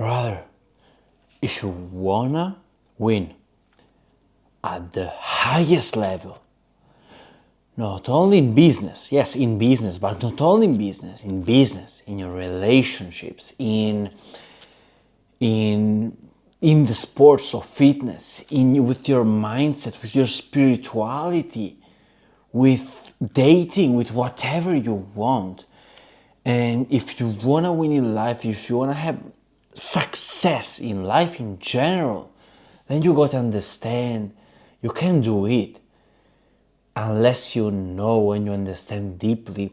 Rather, if you wanna win at the highest level, not only in business, yes, in business, but not only in business, in your relationships, in in the sports of fitness, in with your mindset, with your spirituality, with dating, with whatever you want. And if you want to win in life, if you want to have success in life in general, then you got to understand you can do it unless you know and you understand deeply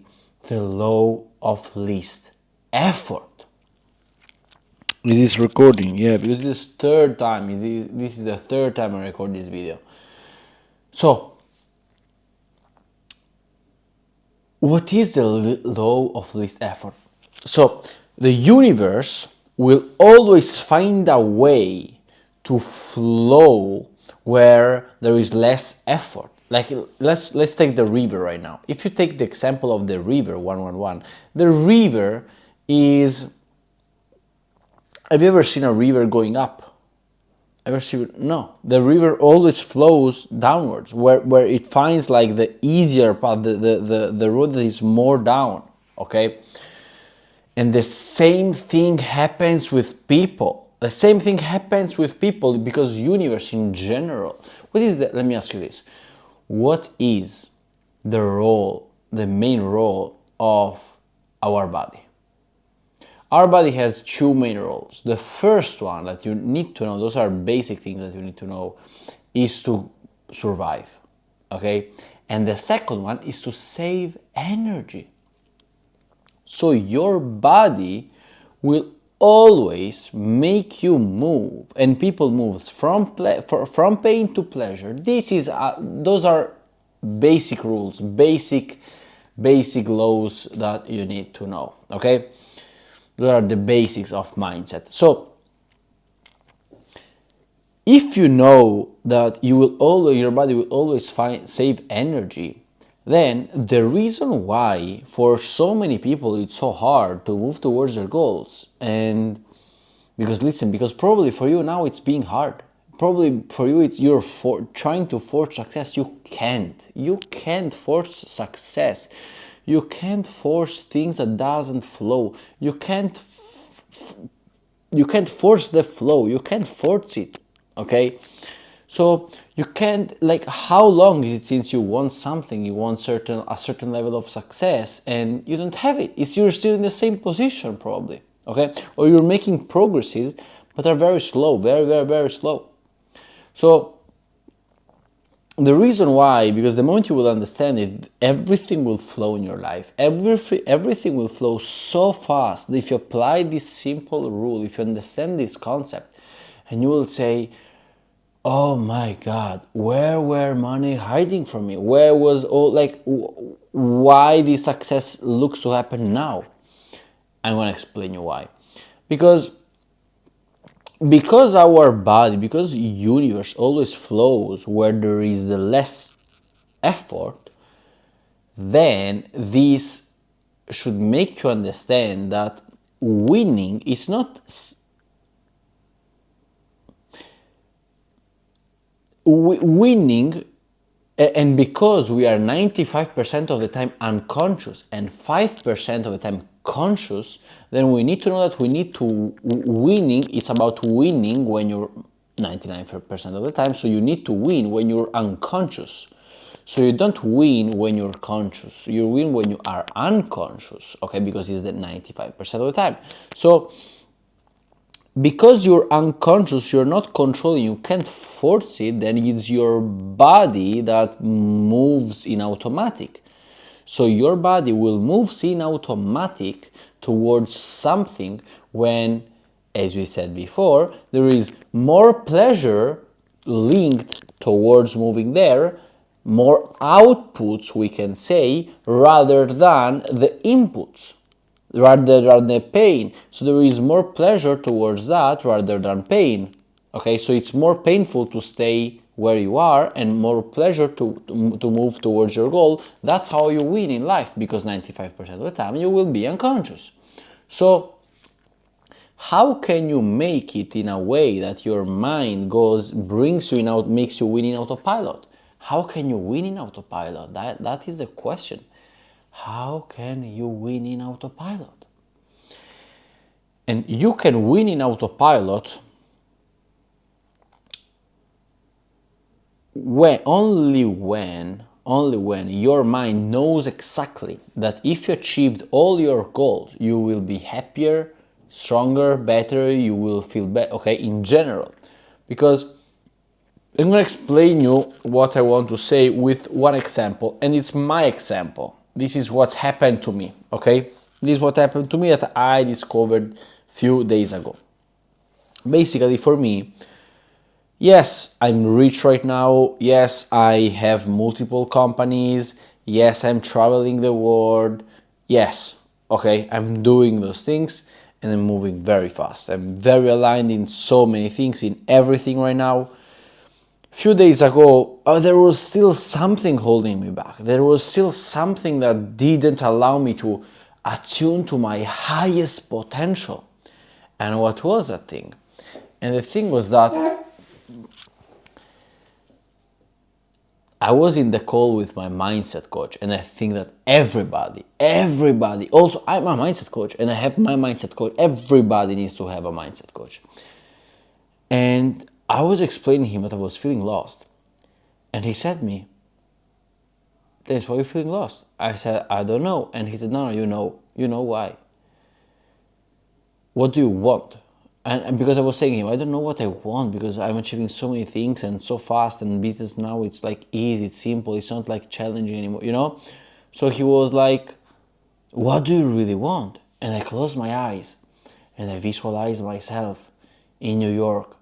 the law of least effort. It is recording, yeah, because this third time, this is the third time I record this video. So, what is the law of least effort? So, the universe will always find a way to flow where there is less effort. Like let's take the river right now. If you take the example of the river 111, the river is. Have you ever seen a river going up? Ever seen? No. The river always flows downwards, where it finds like the easier path, the road that is more down. Okay? And the same thing happens with people. The same thing happens with people because universe in general. What is that? Let me ask you this. What is the role, the main role of our body? Our body has two main roles. The first one that you need to know, those are basic things that you need to know, is to survive, okay? And the second one is to save energy. So your body will always make you move, and people move from pain to pleasure. Those are basic rules, basic laws that you need to know, okay? Those are the basics of mindset. So, if you know that your body will always save energy, then the reason why for so many people it's so hard to move towards their goals, and because probably for you now it's being hard. Probably for you you're trying to force success. You can't force success. You can't force things that doesn't flow. You can't force the flow. You can't force it. Okay? So you can't, like, how long is it since you want something, you want a certain level of success, and you don't have it? You're still in the same position probably. Okay? Or you're making progresses, but are very slow, very, very, very slow. So the reason why, because the moment you will understand it, everything will flow in your life. Everything will flow so fast if you apply this simple rule, if you understand this concept, and you will say, oh my God, where were money hiding from me? Where was why this success looks to happen now? I'm going to explain you why. Because our body, because universe always flows where there is the less effort, then this should make you understand that winning is not winning. And because we are 95% of the time unconscious and 5% of the time conscious, then we need to know that winning is about winning when you're 99% of the time. So you need to win when you're unconscious. So you don't win when you're conscious. You win when you are unconscious, okay? Because it's the 95% of the time. So because you're unconscious, you're not controlling, you can't force it, then it's your body that moves in automatic. So your body will move in automatic towards something when, as we said before, there is more pleasure linked towards moving there, more outputs, we can say, rather than the inputs. Rather than the pain. So there is more pleasure towards that rather than pain. Okay, so it's more painful to stay where you are and more pleasure to move towards your goal. That's how you win in life, because 95% of the time you will be unconscious. So how can you make it in a way that your mind brings you in makes you win in autopilot? How can you win in autopilot? That is the question. How can you win in autopilot? And you can win in autopilot only when your mind knows exactly that if you achieved all your goals, you will be happier, stronger, better, you will feel better, okay, in general. Because I'm going to explain you what I want to say with one example, and it's my example. This is what happened to me, okay? This is what happened to me that I discovered few days ago. Basically, for me, yes, I'm rich right now. Yes, I have multiple companies. Yes, I'm traveling the world. Yes, okay, I'm doing those things and I'm moving very fast. I'm very aligned in so many things, in everything right now. Few days ago, there was still something holding me back. There was still something that didn't allow me to attune to my highest potential. And what was that thing? And the thing was that I was in the call with my mindset coach, and I think that everybody, also I'm a mindset coach, and I have my mindset coach. Everybody needs to have a mindset coach. And I was explaining to him that I was feeling lost. And he said to me, "Dennis, why are you feeling lost?" I said, "I don't know." And he said, "No, you know why. What do you want?" And because I was saying to him, I don't know what I want because I'm achieving so many things and so fast, and business now it's like easy, it's simple, it's not like challenging anymore, So he was like, "What do you really want?" And I closed my eyes and I visualized myself in New York.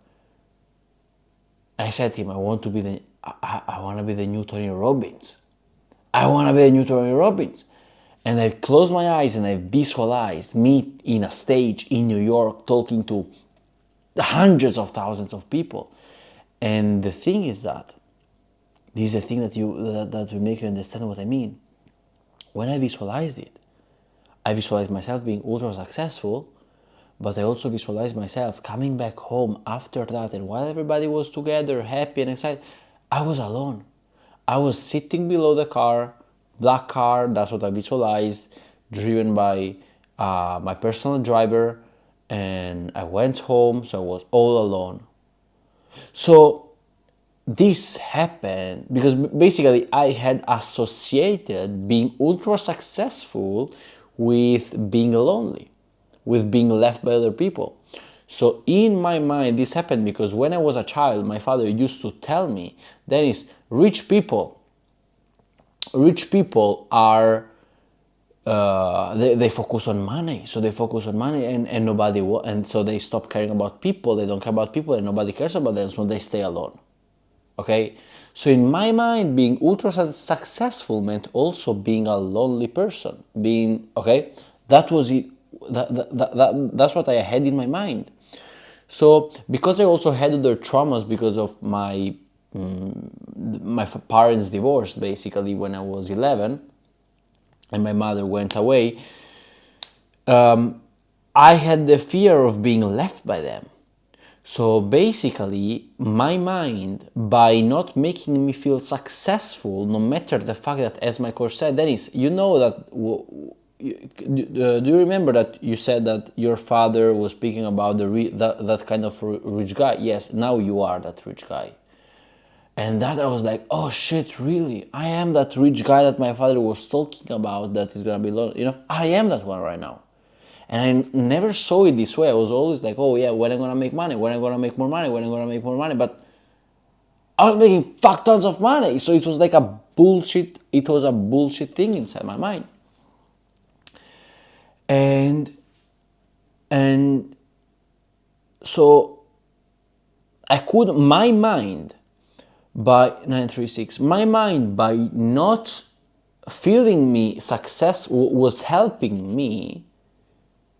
I said to him, I want to be the new Tony Robbins. I want to be the new Tony Robbins. And I closed my eyes and I visualized me in a stage in New York talking to hundreds of thousands of people. And the thing is that, this is the thing that will make you understand what I mean. When I visualized it, I visualized myself being ultra successful, but I also visualized myself coming back home after that, and while everybody was together, happy and excited, I was alone. I was sitting below the car, black car, that's what I visualized, driven by my personal driver, and I went home, so I was all alone. So this happened because basically I had associated being ultra successful with being lonely, with being left by other people. So in my mind, this happened because when I was a child, my father used to tell me, Dennis, rich people are they focus on money. So they focus on money and nobody and so they stop caring about people. They don't care about people and nobody cares about them, so they stay alone. Okay, so in my mind, being ultra successful meant also being a lonely person. That was it. That's what I had in my mind. So because I also had other traumas because of my parents divorced basically when I was 11, and my mother went away. I had the fear of being left by them. So basically, my mind, by not making me feel successful, no matter the fact that, as my coach said, Dennis, you know that, do you remember that you said that your father was speaking about that kind of rich guy? Yes, now you are that rich guy. And that I was like, oh shit, really? I am that rich guy that my father was talking about that is gonna be lonely. I am that one right now. And I never saw it this way. I was always like, oh yeah, when I'm gonna make money, when I'm gonna make more money, when I'm gonna make more money. But I was making fuck tons of money. So it was like a bullshit thing inside my mind. And so my mind by 936, my mind by not feeling me successful was helping me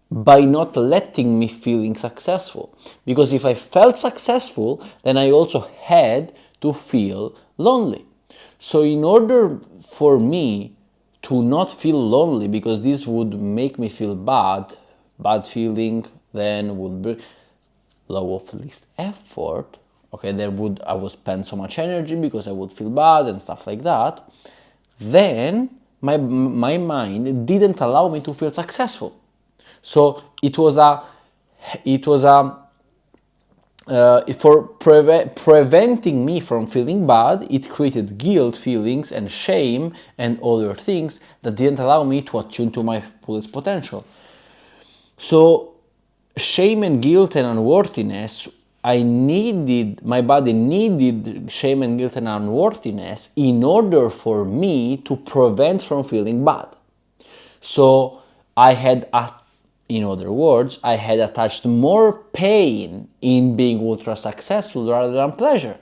by not letting me feeling successful. Because if I felt successful, then I also had to feel lonely. So in order for me to not feel lonely, because this would make me feel bad feeling, then would be law of least effort. Okay, I would spend so much energy because I would feel bad and stuff like that. Then my mind didn't allow me to feel successful. So it was a for preventing me from feeling bad. It created guilt feelings and shame and other things that didn't allow me to attune to my fullest potential. So shame and guilt and unworthiness, my body needed shame and guilt and unworthiness in order for me to prevent from feeling bad. So in other words, I had attached more pain in being ultra successful rather than pleasure.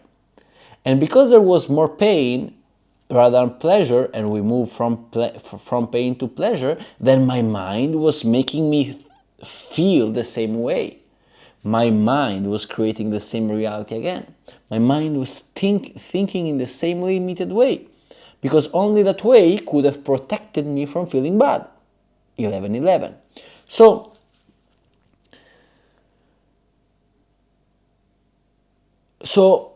And because there was more pain rather than pleasure, and we moved from pain to pleasure, then my mind was making me feel the same way. My mind was creating the same reality again. My mind was thinking in the same limited way, because only that way could have protected me from feeling bad. 11-11. So the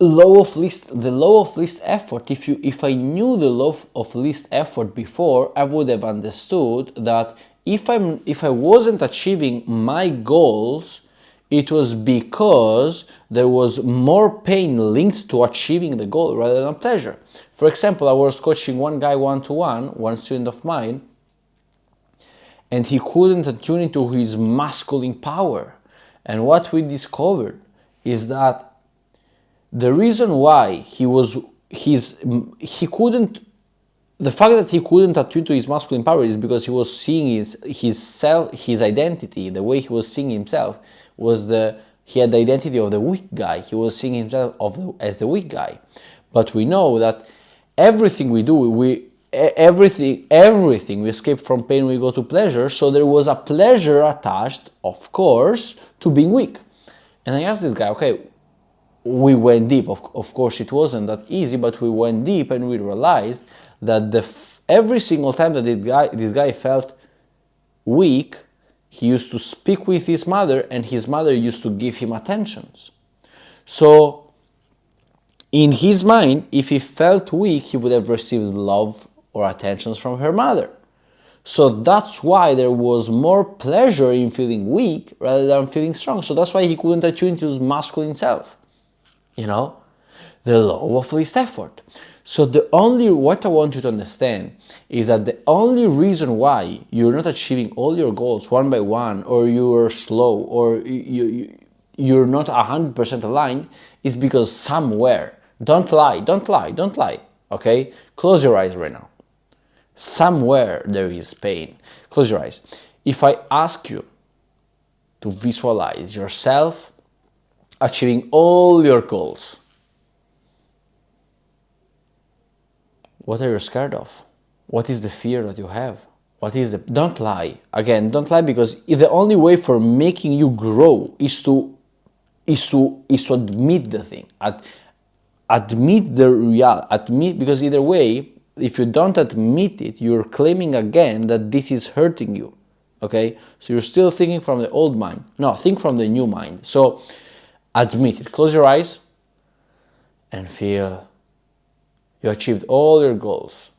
law of least effort, if I knew the law of least effort before, I would have understood that if I wasn't achieving my goals, it was because there was more pain linked to achieving the goal rather than pleasure. For example, I was coaching one guy one-to-one, one student of mine, and he couldn't attune into his masculine power. And what we discovered is that the reason why the fact that he couldn't attune to his masculine power is because he was seeing his identity, the way he was seeing himself he had the identity of the weak guy. He was seeing himself as the weak guy. But we know that everything we do, everything we escape from pain, we go to pleasure. So there was a pleasure attached, of course, to being weak. And I asked this guy, okay, we went deep. Of course, it wasn't that easy, but we went deep and we realized that every single time that this guy felt weak, he used to speak with his mother, and his mother used to give him attentions. So in his mind, if he felt weak, he would have received love or attentions from her mother. So that's why there was more pleasure in feeling weak rather than feeling strong. So that's why he couldn't attune to his masculine self. The law of least effort. So what I want you to understand is that the only reason why you're not achieving all your goals one by one, or you're slow, or you're not 100% aligned, is because somewhere, don't lie, okay? Close your eyes right now. Somewhere there is pain. Close your eyes. If I ask you to visualize yourself achieving all your goals, what are you scared of? What is the fear that you have? Don't lie. Again, don't lie, because the only way for making you grow is to admit the thing. Admit the reality. Because either way, if you don't admit it, you're claiming again that this is hurting you. Okay? So you're still thinking from the old mind. No, think from the new mind. So admit it. Close your eyes and feel you achieved all your goals.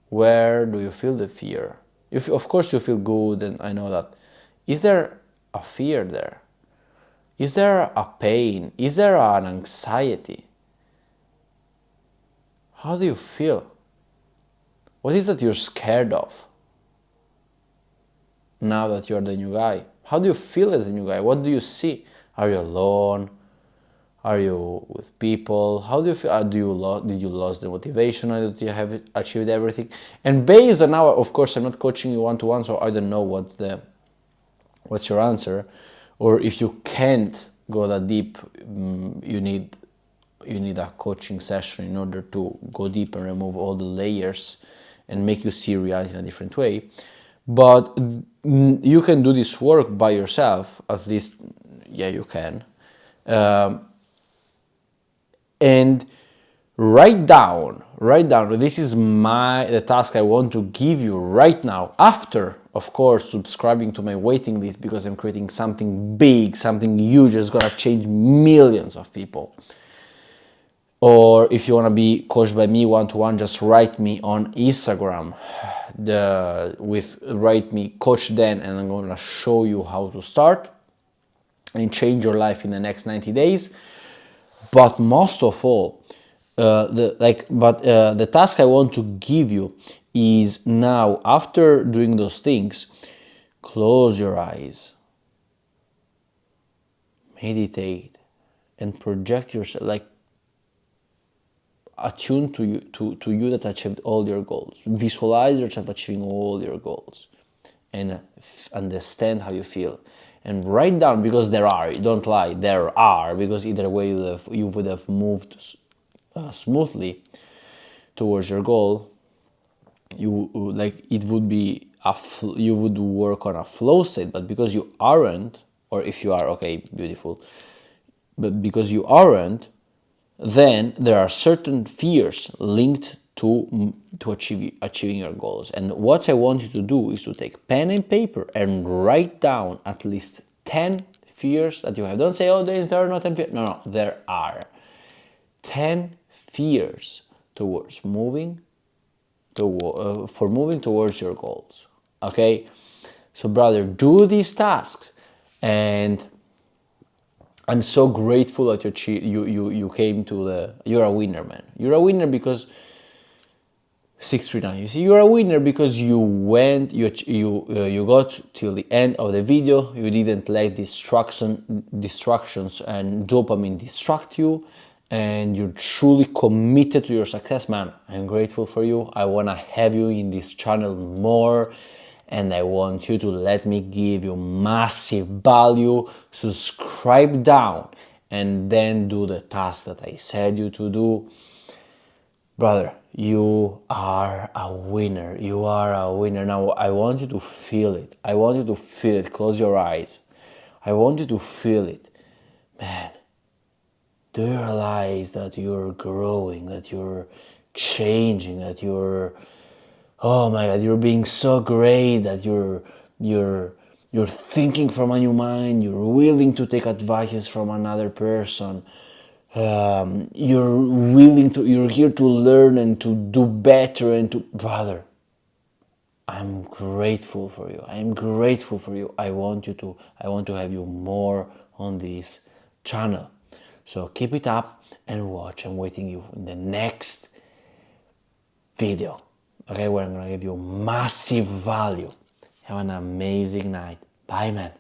Where do you feel the fear? Of course you feel good, and I know that. Is there a fear there? Is there a pain? Is there an anxiety? How do you feel? What is that you're scared of now that you're the new guy? How do you feel as a new guy? What do you see? Are you alone? Are you with people? How do you feel? Did you lose the motivation, or did you have achieved everything? And based on now, of course, I'm not coaching you one-to-one, so I don't know what's your answer. Or if you can't go that deep, you need a coaching session in order to go deep and remove all the layers and make you see reality in a different way. But you can do this work by yourself, at least, yeah, you can. And write down, this is the task I want to give you right now, after of course, subscribing to my waiting list, because I'm creating something big, something huge that's gonna change millions of people. Or if you want to be coached by me one-to-one, just write me on Instagram. Write me Coach Dan, and I'm going to show you how to start and change your life in the next 90 days. But most of all, the task I want to give you is, now, after doing those things, close your eyes, meditate, and project yourself, like, attune to you that achieved all your goals. Visualize yourself achieving all your goals, and understand how you feel, and write down, because don't lie, there are, because either way you would have moved smoothly towards your goal. It would be you would work on a flow state, but because you aren't, or if you are, okay, beautiful, but because you aren't, then there are certain fears linked to achieving your goals. And what I want you to do is to take pen and paper and write down at least 10 fears that you have. Don't say, oh, there are not 10 fears. No, there are 10 fears towards moving towards your goals. Okay, so brother, do these tasks, and I'm so grateful that you came to you're a winner, man. You're a winner because 639. You see, you're a winner because you got till the end of the video. You didn't let distractions and dopamine distract you, and you're truly committed to your success, man. I'm grateful for you. I wanna have you in this channel more, and I want you to let me give you massive value. Subscribe down, and then do the task that I said you to do. Brother, you are a winner. You are a winner. Now, I want you to feel it. I want you to feel it. Close your eyes. I want you to feel it. Man, do you realize that you're growing, that you're changing, that you're, oh my God, you're being so great, that you're thinking from a new mind, you're willing to take advices from another person. You're here to learn and to do better, and to, brother, I'm grateful for you. I'm grateful for you. I want to have you more on this channel. So keep it up and watch. I'm waiting you in the next video. Okay, where I'm gonna give you massive value. Have an amazing night. Bye, man.